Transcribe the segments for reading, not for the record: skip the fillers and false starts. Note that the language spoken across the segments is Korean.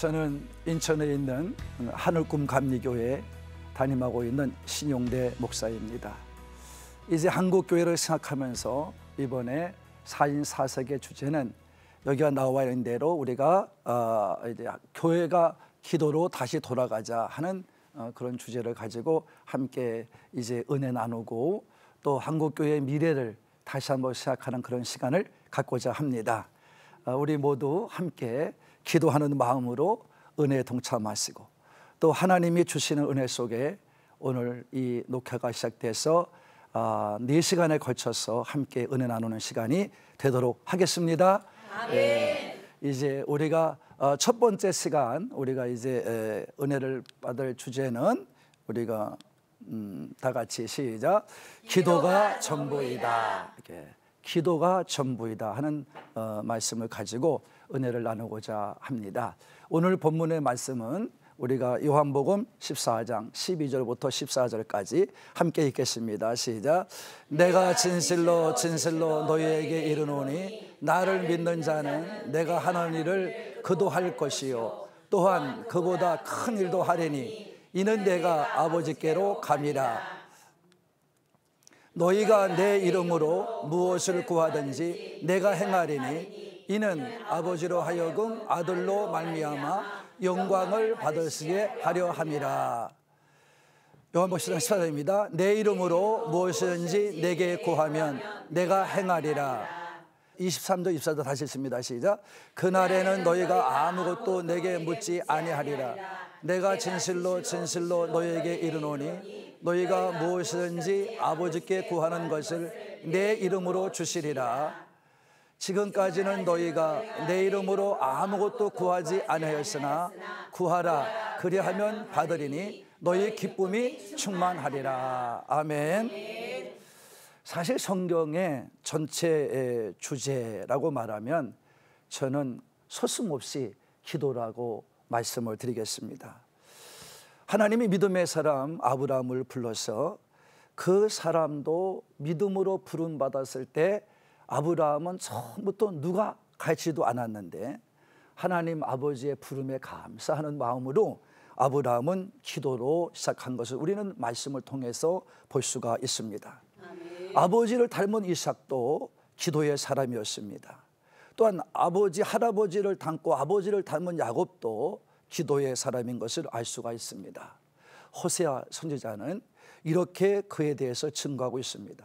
저는 인천에 있는 하늘꿈 감리교회에 담임하고 있는 신용대 목사입니다. 이제 한국교회를 생각하면서 이번에 4인 4색의 주제는 여기가 나와 있는 대로 우리가 이제 교회가 기도로 다시 돌아가자 하는 그런 주제를 가지고 함께 이제 은혜 나누고 또 한국교회의 미래를 다시 한번 생각하는 그런 시간을 갖고자 합니다. 우리 모두 함께 기도하는 마음으로 은혜에 동참하시고 또 하나님이 주시는 은혜 속에 오늘 이 녹화가 시작돼서 4시간에 걸쳐서 함께 은혜 나누는 시간이 되도록 하겠습니다. 아멘. 이제 우리가 첫 번째 시간 우리가 이제 은혜를 받을 주제는 우리가 다 같이 시작. 기도가 전부이다. 이렇게 기도가 전부이다 하는 말씀을 가지고 은혜를 나누고자 합니다. 오늘 본문의 말씀은 우리가 요한복음 14장 12절부터 14절까지 함께 읽겠습니다. 시작. 내가 진실로 진실로 너희에게 이르노니 나를 믿는 자는 내가 하는 일을 그도 할 것이요 또한 그보다 큰 일도 하리니 이는 내가 아버지께로 감이라. 너희가 내 이름으로 무엇을 구하든지 내가 행하리니 이는 아버지로 하여금 아들로 말미암아 영광을 받으시게 하려 함이라. 요한복음 14장입니다. 내 이름으로 무엇이든지 내게 구하면 내가 행하리라. 23절 24절 다시 읽습니다. 시작. 그날에는 너희가 아무것도 내게 묻지 아니하리라. 내가 진실로 진실로 너희에게 이르노니 너희가 무엇이든지 아버지께 구하는 것을 내 이름으로 주시리라. 지금까지는 너희가 내 이름으로 아무것도 구하지 아니하였으나 구하라 그리하면 받으리니 너희 기쁨이 충만하리라. 아멘. 사실 성경의 전체 주제라고 말하면 저는 서슴없이 기도라고 말씀을 드리겠습니다. 하나님이 믿음의 사람 아브라함을 불러서 그 사람도 믿음으로 부름받았을 때 아브라함은 처음부터 누가 가르치지도 않았는데 하나님 아버지의 부름에 감사하는 마음으로 아브라함은 기도로 시작한 것을 우리는 말씀을 통해서 볼 수가 있습니다. 아멘. 아버지를 닮은 이삭도 기도의 사람이었습니다. 또한 아버지 할아버지를 닮고 아버지를 닮은 야곱도 기도의 사람인 것을 알 수가 있습니다. 호세아 선지자는 이렇게 그에 대해서 증거하고 있습니다.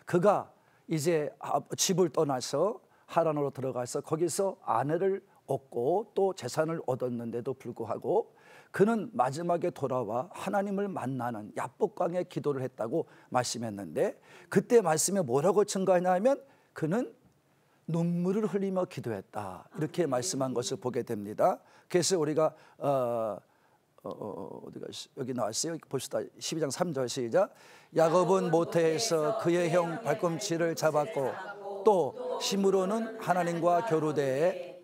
그가 이제 집을 떠나서 하란으로 들어가서 거기서 아내를 얻고 또 재산을 얻었는데도 불구하고 그는 마지막에 돌아와 하나님을 만나는 야복강의 기도를 했다고 말씀했는데 그때 말씀에 뭐라고 증거하냐면 그는 눈물을 흘리며 기도했다 이렇게 말씀한 것을 보게 됩니다. 그래서 우리가 어디가 여기 나왔어요. 봅시다. 12장 3절 시작. 야곱은 모태에서 그의 형 발꿈치를 잡았고 또 힘으로는 하나님과 교류되에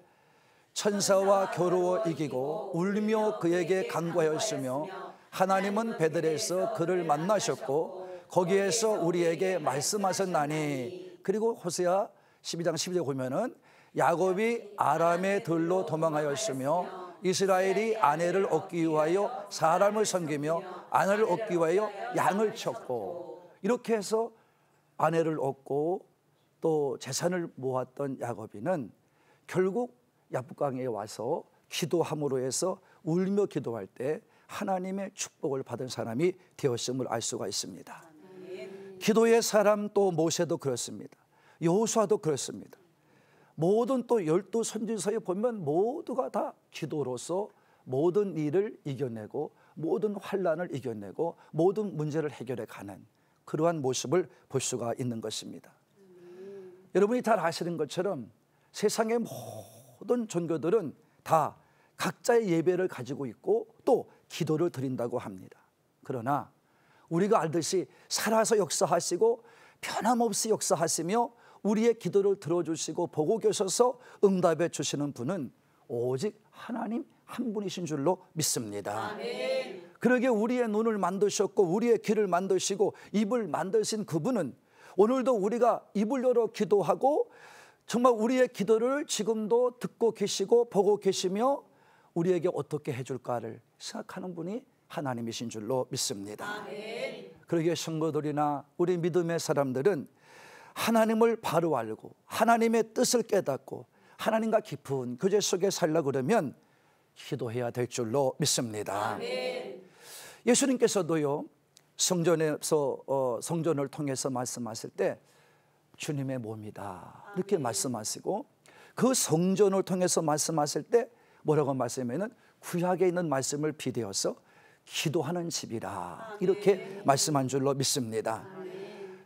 천사와 겨루어 이기고 울며 그에게 간구하였으며 하나님은 베들에서 그를 만나셨고 거기에서 우리에게 말씀하셨나니. 그리고 호세아 12장 12절 보면은 야곱이 아람의 들로 도망하였으며 이스라엘이 아내를 얻기 위하여 사람을 섬기며 아내를 얻기 위하여 양을 쳤고 이렇게 해서 아내를 얻고 또 재산을 모았던 야곱이는 결국 야복강에 와서 기도함으로 해서 울며 기도할 때 하나님의 축복을 받은 사람이 되었음을 알 수가 있습니다. 기도의 사람 또 모세도 그렇습니다. 여호수아도 그렇습니다. 모든 또 12선지서에 보면 모두가 다 기도로서 모든 일을 이겨내고 모든 환난을 이겨내고 모든 문제를 해결해 가는 그러한 모습을 볼 수가 있는 것입니다. 여러분이 잘 아시는 것처럼 세상의 모든 종교들은 다 각자의 예배를 가지고 있고 또 기도를 드린다고 합니다. 그러나 우리가 알듯이 살아서 역사하시고 변함없이 역사하시며 우리의 기도를 들어주시고 보고 계셔서 응답해 주시는 분은 오직 하나님 한 분이신 줄로 믿습니다. 아멘. 그러게 우리의 눈을 만드셨고 우리의 귀를 만드시고 입을 만드신 그분은 오늘도 우리가 입을 열어 기도하고 정말 우리의 기도를 지금도 듣고 계시고 보고 계시며 우리에게 어떻게 해줄까를 생각하는 분이 하나님이신 줄로 믿습니다. 그러기에 성도들이나 우리 믿음의 사람들은 하나님을 바로 알고 하나님의 뜻을 깨닫고 하나님과 깊은 교제 속에 살려고 그러면 기도해야 될 줄로 믿습니다. 예수님께서도요, 성전에서 성전을 통해서 말씀하실 때 주님의 몸이다 이렇게 말씀하시고, 그 성전을 통해서 말씀하실 때 뭐라고 말씀하면은 구약에 있는 말씀을 비대어서 기도하는 집이라 이렇게 말씀한 줄로 믿습니다.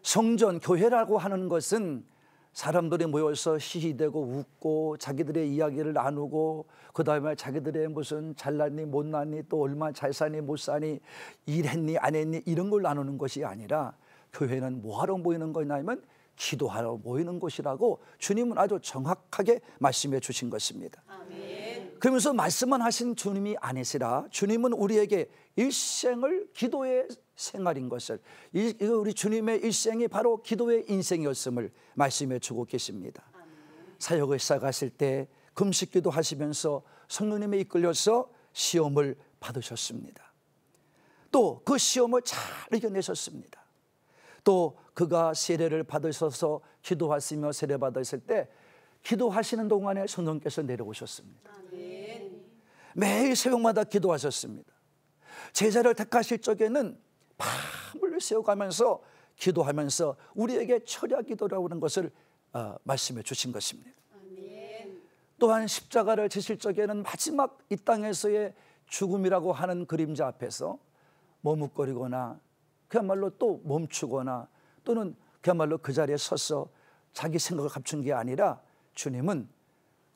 성전, 교회라고 하는 것은 사람들이 모여서 시시대고 웃고 자기들의 이야기를 나누고 그 다음에 자기들의 무슨 잘났니 못났니 또 얼마나 잘 사니 못 사니 일했니 안 했니 이런 걸 나누는 것이 아니라, 교회는 뭐하러 모이는 거냐면 기도하러 모이는 곳이라고 주님은 아주 정확하게 말씀해 주신 것입니다. 그러면서 말씀만 하신 주님이 아니시라 주님은 우리에게 일생을 기도의 생활인 것을, 우리 주님의 일생이 바로 기도의 인생이었음을 말씀해 주고 계십니다. 사역을 시작하실 때 금식기도 하시면서 성령님에 이끌려서 시험을 받으셨습니다. 또 그 시험을 잘 이겨내셨습니다. 또 그가 세례를 받으셔서 기도하시며 세례 받으실 때 기도하시는 동안에 성령께서 내려오셨습니다. 매일 새벽마다 기도하셨습니다. 제자를 택하실 적에는 밤을 새워가면서 기도하면서 우리에게 철야 기도라고 하는 것을 말씀해 주신 것입니다. 또한 십자가를 지실 적에는 마지막 이 땅에서의 죽음이라고 하는 그림자 앞에서 머뭇거리거나 그야말로 또 멈추거나 또는 그야말로 그 자리에 서서 자기 생각을 감춘 게 아니라 주님은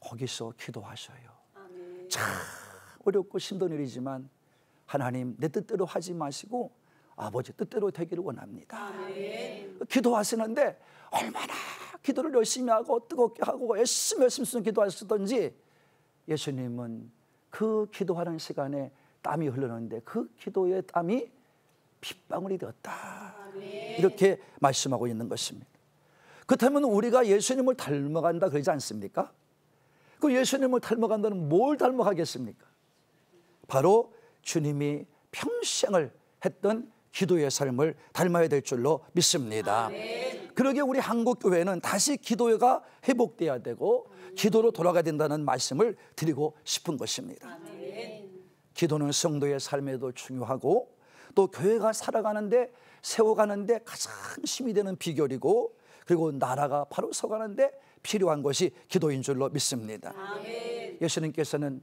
거기서 기도하셔요. 참 어렵고 힘든 일이지만 하나님 내 뜻대로 하지 마시고 아버지 뜻대로 되기를 원합니다. 기도하시는데 얼마나 기도를 열심히 하고 뜨겁게 하고 열심히 기도하시던지 예수님은 그 기도하는 시간에 땀이 흐르는데 그 기도의 땀이 핏방울이 되었다 이렇게 말씀하고 있는 것입니다. 그렇다면 우리가 예수님을 닮아간다 그러지 않습니까? 그 예수님을 닮아간다는 뭘 닮아가겠습니까? 바로 주님이 평생을 했던 기도의 삶을 닮아야 될 줄로 믿습니다. 그러기에 우리 한국교회는 다시 기도가 회복돼야 되고 기도로 돌아가야 된다는 말씀을 드리고 싶은 것입니다. 기도는 성도의 삶에도 중요하고 또 교회가 살아가는데 세워가는데 가장 힘이 되는 비결이고, 그리고 나라가 바로 서가는데 필요한 것이 기도인 줄로 믿습니다. 예수님께서는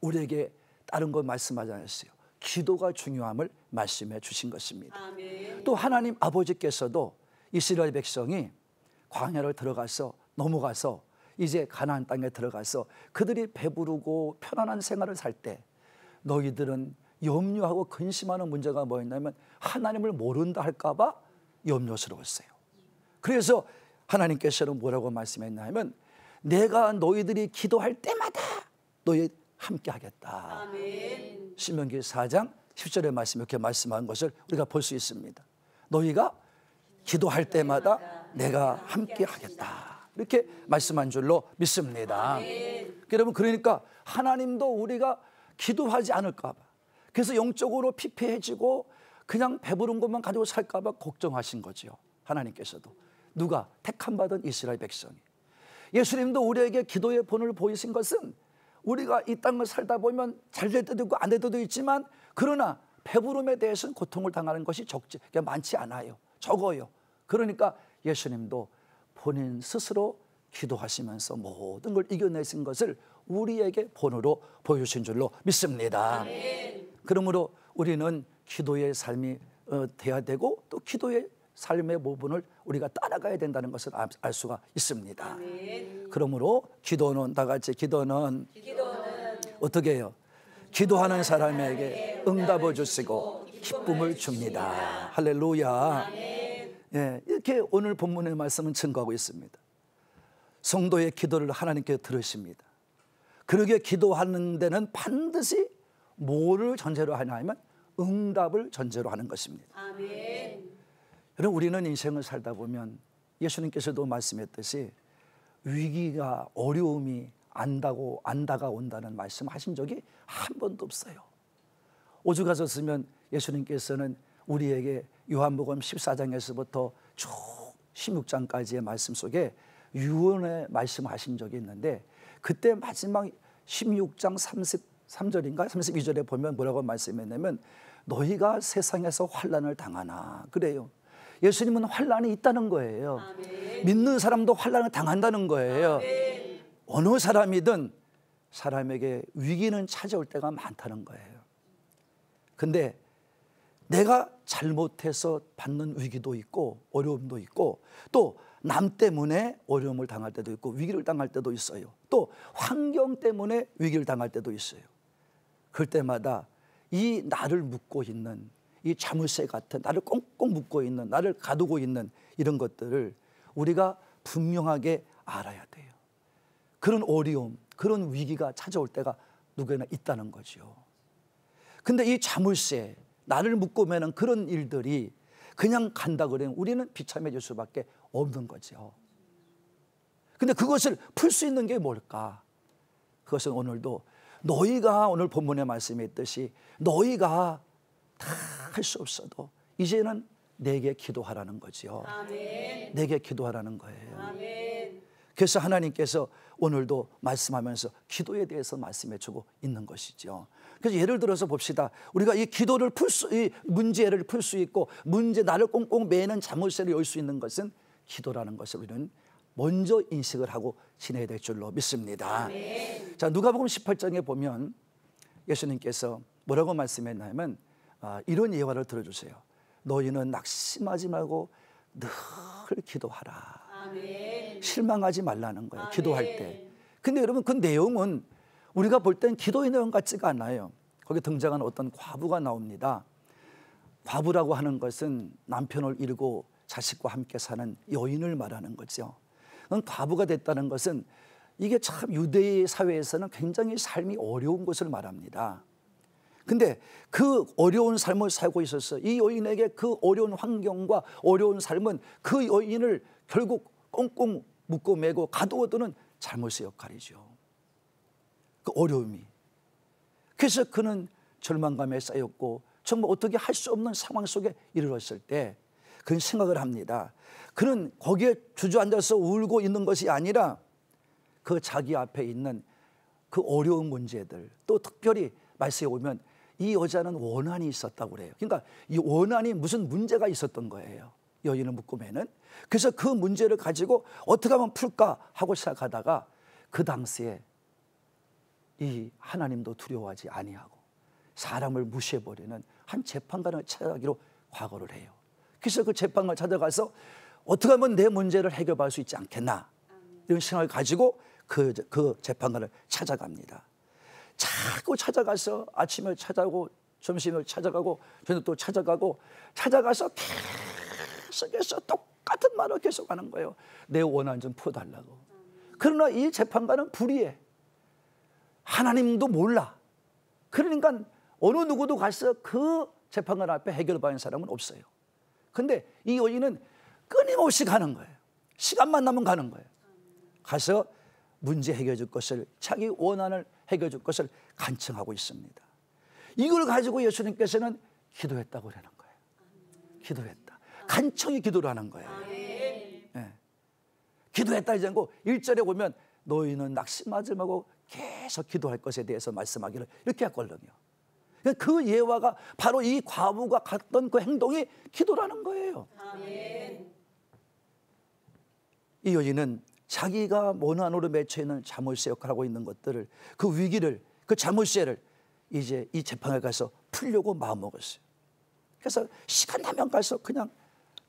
우리에게 다른 거 말씀하지 않았어요. 기도가 중요함을 말씀해 주신 것입니다. 또 하나님 아버지께서도 이스라엘 백성이 광야를 들어가서 넘어가서 이제 가나안 땅에 들어가서 그들이 배부르고 편안한 생활을 살 때 너희들은 염려하고 근심하는 문제가 뭐였냐면 하나님을 모른다 할까 봐 염려스러웠어요. 그래서 하나님께서는 뭐라고 말씀했냐면 내가 너희들이 기도할 때마다 너희 함께 하겠다. 신명기 4장 10절의 말씀 이렇게 말씀한 것을 우리가 볼 수 있습니다. 너희가 기도할 때마다 내가 함께 하겠다 이렇게 말씀한 줄로 믿습니다. 여러분, 그러니까 하나님도 우리가 기도하지 않을까 봐, 그래서 영적으로 피폐해지고 그냥 배부른 것만 가지고 살까 봐 걱정하신 거죠. 하나님께서도. 누가? 택함받은 이스라엘 백성이. 예수님도 우리에게 기도의 본을 보이신 것은 우리가 이 땅을 살다 보면 잘 될 때도 있고 안 될 때도 있지만, 그러나 배부름에 대해서는 고통을 당하는 것이 많지 않아요. 적어요. 그러니까 예수님도 본인 스스로 기도하시면서 모든 걸 이겨내신 것을 우리에게 본으로 보여주신 줄로 믿습니다. 그러므로 우리는 기도의 삶이 돼야 되고 또 기도의 삶의 부분을 우리가 따라가야 된다는 것을 알 수가 있습니다. 그러므로 기도는 다 같이 기도는 어떻게 해요? 기도하는 사람에게 응답을 주시고 기쁨을 줍니다. 할렐루야. 예, 이렇게 오늘 본문의 말씀은 증거하고 있습니다. 성도의 기도를 하나님께 들으십니다. 그러기에 기도하는 데는 반드시 뭐를 전제로 하냐면 응답을 전제로 하는 것입니다. 여러분, 우리는 인생을 살다 보면 예수님께서도 말씀했듯이 위기가 어려움이 안다가 온다는 말씀하신 적이 한 번도 없어요. 오죽하셨으면 예수님께서는 우리에게 요한복음 14장에서부터 쭉 16장까지의 말씀 속에 유언의 말씀하신 적이 있는데, 그때 마지막 16장 33절인가 32절에 보면 뭐라고 말씀했냐면 너희가 세상에서 환난을 당하나 그래요. 예수님은 환난이 있다는 거예요. 아멘. 믿는 사람도 환난을 당한다는 거예요. 아멘. 어느 사람이든 사람에게 위기는 찾아올 때가 많다는 거예요. 근데 내가 잘못해서 받는 위기도 있고 어려움도 있고, 또 남 때문에 어려움을 당할 때도 있고 위기를 당할 때도 있어요. 또 환경 때문에 위기를 당할 때도 있어요. 그럴 때마다 이 나를 묶고 있는 이 자물쇠 같은, 나를 꽁꽁 묶고 있는, 나를 가두고 있는 이런 것들을 우리가 분명하게 알아야 돼요. 그런 어려움, 그런 위기가 찾아올 때가 누구나 있다는 거죠. 근데 이 자물쇠, 나를 묶고 매는 그런 일들이 그냥 간다 그러면 우리는 비참해질 수밖에 없는 거죠. 근데 그것을 풀 수 있는 게 뭘까? 그것은 오늘도 너희가, 오늘 본문의 말씀에 있듯이 너희가 다 할 수 없어도 이제는 내게 기도하라는 거죠. 아멘. 내게 기도하라는 거예요. 아멘. 그래서 하나님께서 오늘도 말씀하면서 기도에 대해서 말씀해 주고 있는 것이죠. 그래서 예를 들어서 봅시다. 우리가 이 기도를 이 문제를 풀 수 있고 나를 꽁꽁 매는 자물쇠를 열 수 있는 것은 기도라는 것을 우리는 먼저 인식을 하고 지내야 될 줄로 믿습니다. 아멘. 자, 누가복음 18장에 보면 예수님께서 뭐라고 말씀했냐면 이런 예화를 들어주세요. 너희는 낙심하지 말고 늘 기도하라. 아멘. 실망하지 말라는 거예요. 아멘. 기도할 때. 근데 여러분, 그 내용은 우리가 볼 땐 기도의 내용 같지가 않아요. 거기 등장하는 어떤 과부가 나옵니다. 과부라고 하는 것은 남편을 잃고 자식과 함께 사는 여인을 말하는 거죠. 과부가 됐다는 것은 이게 참 유대 사회에서는 굉장히 삶이 어려운 것을 말합니다. 근데 그 어려운 삶을 살고 있어서 이 여인에게 그 어려운 환경과 어려운 삶은 그 여인을 결국 꽁꽁 묶고 매고 가두어두는 잘못의 역할이죠. 그 어려움이. 그래서 그는 절망감에 쌓였고 정말 어떻게 할 수 없는 상황 속에 이르렀을 때 그는 생각을 합니다. 그는 거기에 주저앉아서 울고 있는 것이 아니라 그 자기 앞에 있는 그 어려운 문제들, 또 특별히 말씀에 오면 이 여자는 원한이 있었다고 그래요. 그러니까 이 원한이 무슨 문제가 있었던 거예요. 여인을 묶고 매는. 그래서 그 문제를 가지고 어떻게 하면 풀까 하고 시작하다가 그 당시에 이 하나님도 두려워하지 아니하고 사람을 무시해버리는 한 재판관을 찾아가기로 과거를 해요. 그래서 그 재판관을 찾아가서 어떻게 하면 내 문제를 해결할 수 있지 않겠나, 이런 생각을 가지고 그 재판관을 찾아갑니다. 자꾸 찾아가서 아침에 찾아오고 점심을 찾아가고 저녁도 찾아가서 계속해서 똑같은 말을 계속하는 거예요. 내 원한 좀 풀어달라고. 그러나 이 재판관은 불의해. 하나님도 몰라. 그러니까 어느 누구도 가서 그 재판관 앞에 해결받는 사람은 없어요. 근데 이 여인은 끊임없이 가는 거예요. 시간만 나면 가는 거예요. 가서 문제 해결해 줄 것을, 자기 원한을 해결해 줄 것을 간청하고 있습니다. 이걸 가지고 예수님께서는 기도했다고 그러는 거예요. 기도했다. 간청히 기도를 하는 거예요. 네. 기도했다 하지 않고 1절에 보면 너희는 낙심하지 말고 계속 기도할 것에 대해서 말씀하기를 이렇게 했거든요. 그 예화가 바로 이 과부가 갔던 그 행동이 기도라는 거예요. 아멘. 이 여인은 자기가 원한으로 맺혀 있는 자물쇠 역할을 하고 있는 것들을, 그 위기를, 그 자물쇠를 이제 이 재판에 가서 풀려고 마음먹었어요. 그래서 시간 나면 가서 그냥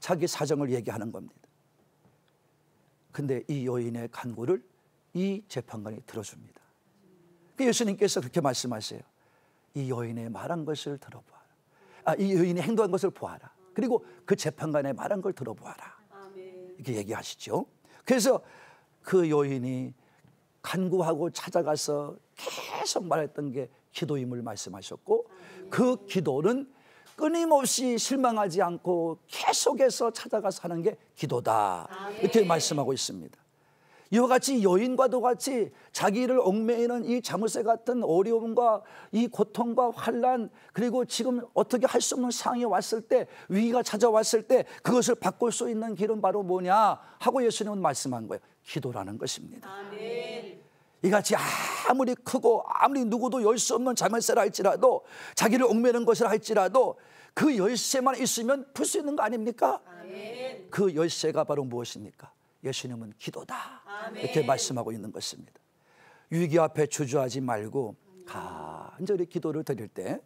자기 사정을 얘기하는 겁니다. 근데 이 여인의 간구를 이 재판관이 들어줍니다. 예수님께서 그렇게 말씀하세요. 이 여인의 말한 것을 들어보아라. 이 여인이 행동한 것을 보아라. 그리고 그 재판관의 말한 걸 들어보아라. 이렇게 얘기하시죠. 그래서 그 여인이 간구하고 찾아가서 계속 말했던 게 기도임을 말씀하셨고, 그 기도는 끊임없이 실망하지 않고 계속해서 찾아가서 하는 게 기도다. 이렇게 말씀하고 있습니다. 이와 같이 여인과도 같이 자기를 얽매이는 이 자물쇠 같은 어려움과 이 고통과 환난, 그리고 지금 어떻게 할 수 없는 상황이 왔을 때, 위기가 찾아왔을 때 그것을 바꿀 수 있는 길은 바로 뭐냐 하고 예수님은 말씀한 거예요. 기도라는 것입니다. 아멘. 이같이 아무리 크고 아무리 누구도 열 수 없는 자물쇠라 할지라도, 자기를 얽매이는 것이라 할지라도 그 열쇠만 있으면 풀 수 있는 거 아닙니까? 아멘. 그 열쇠가 바로 무엇입니까? 예수님은 기도다. 아멘. 이렇게 말씀하고 있는 것입니다. 위기 앞에 주저하지 말고 간절히 기도를 드릴 때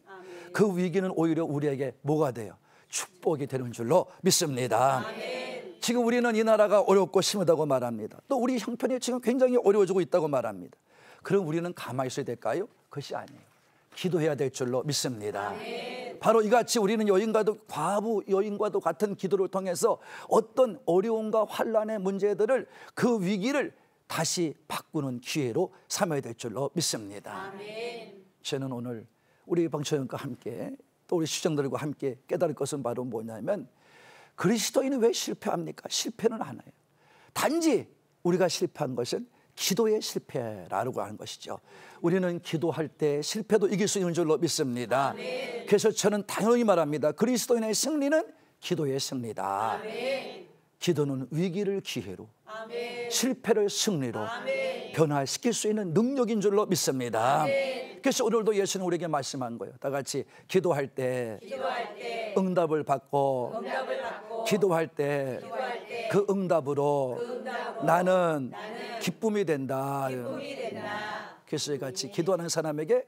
그 위기는 오히려 우리에게 뭐가 돼요? 축복이 되는 줄로 믿습니다. 아멘. 지금 우리는 이 나라가 어렵고 심하다고 말합니다. 또 우리 형편이 지금 굉장히 어려워지고 있다고 말합니다. 그럼 우리는 가만히 있어야 될까요? 그것이 아니에요. 기도해야 될 줄로 믿습니다. 아멘. 바로 이같이 우리는 여인과도, 과부 여인과도 같은 기도를 통해서 어떤 어려움과 환난의 문제들을, 그 위기를 다시 바꾸는 기회로 삼아야 될 줄로 믿습니다. 아멘. 저는 오늘 우리 방청객과 함께 또 우리 시청자들과 함께 깨달을 것은 바로 뭐냐면, 그리스도인은 왜 실패합니까? 실패는 안 해요. 단지 우리가 실패한 것은 기도의 실패라고 하는 것이죠. 우리는 기도할 때 실패도 이길 수 있는 줄로 믿습니다. 아멘. 그래서 저는 당연히 말합니다. 그리스도인의 승리는 기도의 승리다. 아멘. 기도는 위기를 기회로, 아멘. 실패를 승리로 아멘. 변화시킬 수 있는 능력인 줄로 믿습니다. 아멘. 그래서 오늘도 예수는 우리에게 말씀한 거예요. 다 같이 기도할 때 기도할 때 응답을 받고, 응답을 받고, 기도할 때 그 응답으로 나는 기쁨이 된다. 기쁨이 된다. 그래서 같이 기도하는 사람에게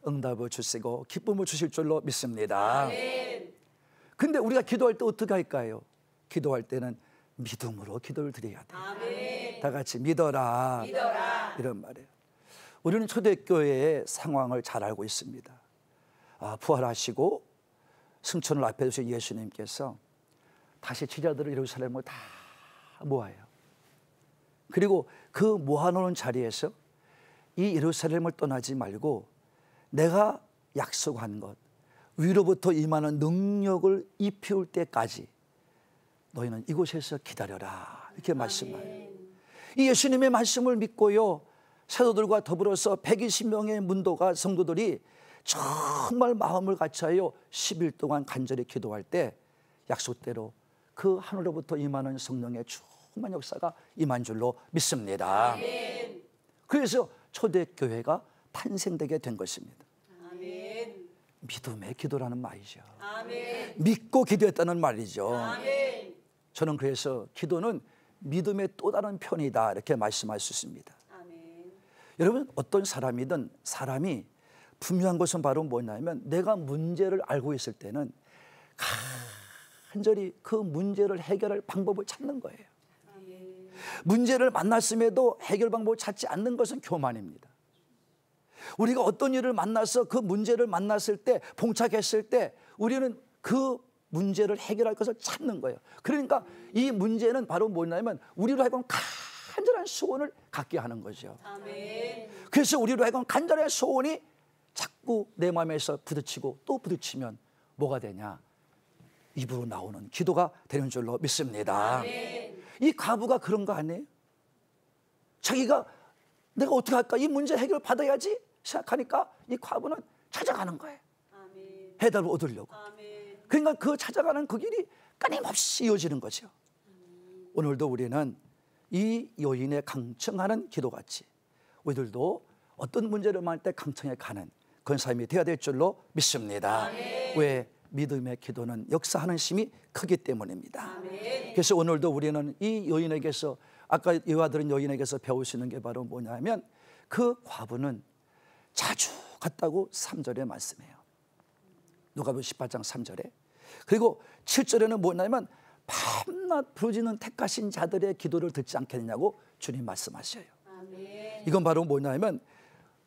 응답을 주시고 기쁨을 주실 줄로 믿습니다. 아멘. 근데 우리가 기도할 때 어떻게 할까요? 기도할 때는 믿음으로 기도를 드려야 돼요. 아멘. 다 같이 믿어라. 믿어라. 이런 말이에요. 우리는 초대교회의 상황을 잘 알고 있습니다. 부활하시고 승천을 앞에 두신 예수님께서 다시 제자들을 예루살렘을 다 모아요. 그리고 그 모아놓은 자리에서 이 예루살렘을 떠나지 말고 내가 약속한 것, 위로부터 임하는 능력을 입혀올 때까지 너희는 이곳에서 기다려라. 이렇게 말씀해요. 이 예수님의 말씀을 믿고요, 사도들과 더불어서 120명의 문도가, 성도들이 정말 마음을 같이하여 10일 동안 간절히 기도할 때 약속대로 그 하늘로부터 임하는 성령의 충만 역사가 임한 줄로 믿습니다. 아멘. 그래서 초대교회가 탄생되게 된 것입니다. 아멘. 믿음의 기도라는 말이죠. 아멘. 믿고 기도했다는 말이죠. 아멘. 저는 그래서 기도는 믿음의 또 다른 편이다, 이렇게 말씀할 수 있습니다. 아멘. 여러분, 어떤 사람이든 사람이 분명한 것은 바로 뭐냐면, 내가 문제를 알고 있을 때는 간절히 그 문제를 해결할 방법을 찾는 거예요. 아멘. 문제를 만났음에도 해결 방법을 찾지 않는 것은 교만입니다. 우리가 어떤 일을 만나서 그 문제를 만났을 때, 봉착했을 때 우리는 그 문제를 해결할 것을 찾는 거예요. 그러니까 이 문제는 바로 뭐냐면 우리로 하여금 간절한 소원을 갖게 하는 거죠. 아멘. 그래서 우리로 하여금 간절한 소원이 자꾸 내 마음에서 부딪히고 또 부딪히면 뭐가 되냐? 입으로 나오는 기도가 되는 줄로 믿습니다. 아멘. 이 과부가 그런 거 아니에요? 자기가 내가 어떻게 할까? 이 문제 해결 받아야지 생각하니까 이 과부는 찾아가는 거예요. 아멘. 해답을 얻으려고. 아멘. 그러니까 그 찾아가는 그 길이 끊임없이 이어지는 거죠. 오늘도 우리는 이 여인의 강청하는 기도같이 우리들도 어떤 문제를 만날 때 강청에 가는 그런 삶이 되어야 될 줄로 믿습니다. 아멘. 왜? 믿음의 기도는 역사하는 힘이 크기 때문입니다. 아멘. 그래서 오늘도 우리는 이 여인에게서, 아까 예화 들은 여인에게서 배울 수 있는 게 바로 뭐냐면, 그 과부는 자주 갔다고 3절에 말씀해요. 누가복음 18장 3절에. 그리고 7절에는 뭐냐면 밤낮 부르짖는 택하신 자들의 기도를 듣지 않겠느냐고 주님 말씀하셔요. 아멘. 이건 바로 뭐냐면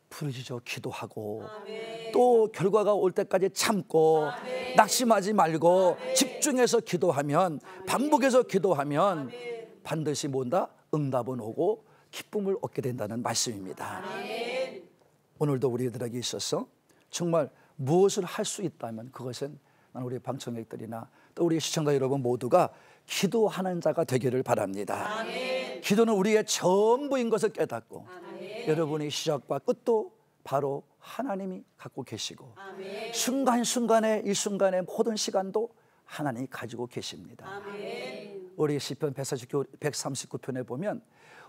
부르짖어 기도하고, 아멘. 또 결과가 올 때까지 참고, 아멘. 낙심하지 말고 아멘. 집중해서 기도하면, 반복해서 기도하면 아멘. 반드시 뭔가 응답은 오고 기쁨을 얻게 된다는 말씀입니다. 아멘. 오늘도 우리들에게 있어서 정말 무엇을 할 수 있다면 그것은 우리 방청객들이나 또 우리 시청자 여러분 모두가 기도하는 자가 되기를 바랍니다. 아멘. 기도는 우리의 전부인 것을 깨닫고 여러분의 시작과 끝도 바로 하나님이 갖고 계시고 순간순간에 이 순간의 모든 시간도 하나님이 가지고 계십니다. 우리 시편 139편에 보면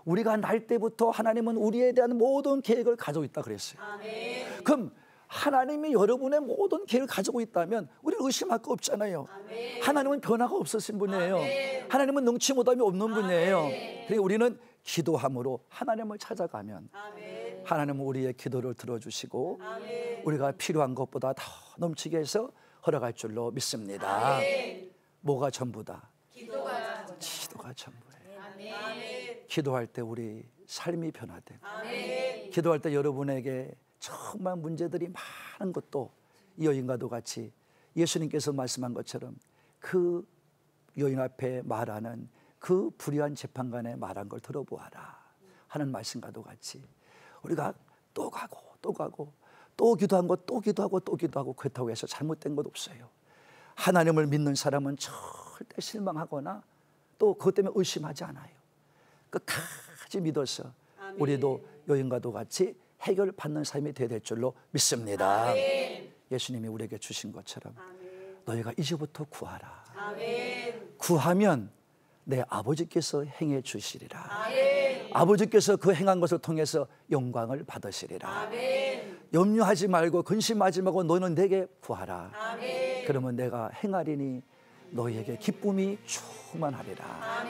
우리가 날 때부터 하나님은 우리에 대한 모든 계획을 가지고 있다 그랬어요. 그럼 하나님이 여러분의 모든 계획을 가지고 있다면 우리는 의심할 거 없잖아요. 하나님은 변화가 없으신 분이에요. 하나님은 능치 못함이 없는 분이에요. 그래서 우리는 기도함으로 하나님을 찾아가면 하나님은 우리의 기도를 들어주시고 우리가 필요한 것보다 더 넘치게 해서 허락할 줄로 믿습니다. 뭐가 전부다? 기도가 전부예요. 기도할 때 우리 삶이 변화되고 기도할 때 여러분에게 정말 문제들이 많은 것도 이 여인과도 같이 예수님께서 말씀한 것처럼 그 여인 앞에 말하는 그 불의한 재판관의 말한 걸 들어보아라 하는 말씀과도 같이 우리가 또 가고 또 가고 또 기도한 것 또 기도하고 또 기도하고 그렇다고 해서 잘못된 것 없어요. 하나님을 믿는 사람은 절대 실망하거나 또 그것 때문에 의심하지 않아요. 끝까지 믿어서 우리도 여인과도 같이 해결받는 삶이 되어야 될 줄로 믿습니다. 예수님이 우리에게 주신 것처럼 너희가 이제부터 구하라. 구하면 내 아버지께서 행해 주시리라. 아버지께서 그 행한 것을 통해서 영광을 받으시리라. 염려하지 말고 근심하지 말고 너는 내게 구하라. 그러면 내가 행하리니 너희에게 기쁨이 충만하리라.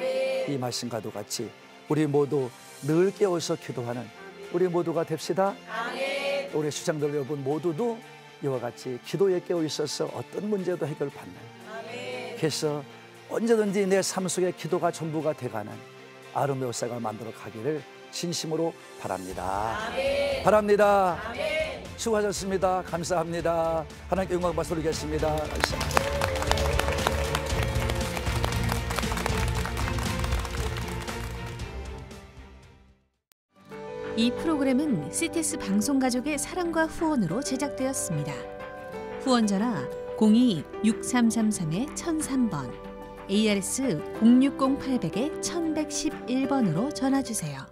이 말씀과도 같이 우리 모두 늘 깨어서 기도하는 우리 모두가 됩시다. 우리 시청자 여러분 모두도 이와 같이 기도에 깨어 있어서 어떤 문제도 해결받는 그래서 언제든지 내 삶 속에 기도가 전부가 돼가는 아름다운 역사가 만들어 가기를 진심으로 바랍니다. 바랍니다. 수고하셨습니다. 감사합니다. 하나님께 영광 받아 드리겠습니다. 이 프로그램은 CTS 방송가족의 사랑과 후원으로 제작되었습니다. 후원 전화 02-6333-1003번, ARS 060-800-1111번으로 전화주세요.